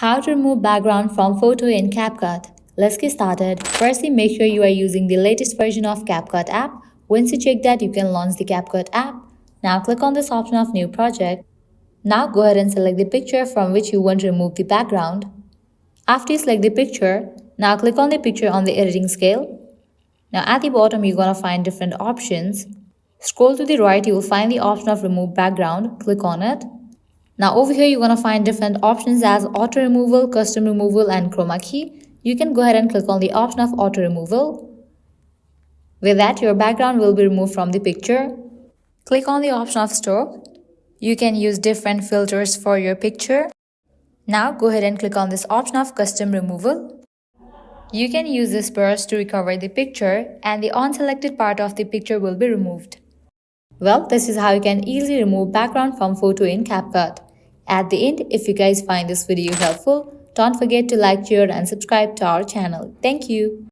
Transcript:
How to remove background from photo in Capcut. Let's get started. Firstly, make sure you are using the latest version of Capcut app. Once you check that, you can launch the Capcut app. Now click on this option of New Project. Now go ahead and select the picture from which you want to remove the background. After you select the picture, now click on the picture on the editing scale. Now at the bottom, you're going to find different options. Scroll to the right, you will find the option of Remove Background. Click on it. Now over here, you're going to find different options as auto removal, custom removal, and chroma key. You can go ahead and click on the option of auto removal. With that, your background will be removed from the picture. Click on the option of stroke. You can use different filters for your picture. Now go ahead and click on this option of custom removal. You can use this brush to recover the picture and the unselected part of the picture will be removed. Well, this is how you can easily remove background from photo in Capcut. At the end, if you guys find this video helpful, don't forget to like, share and subscribe to our channel. Thank you.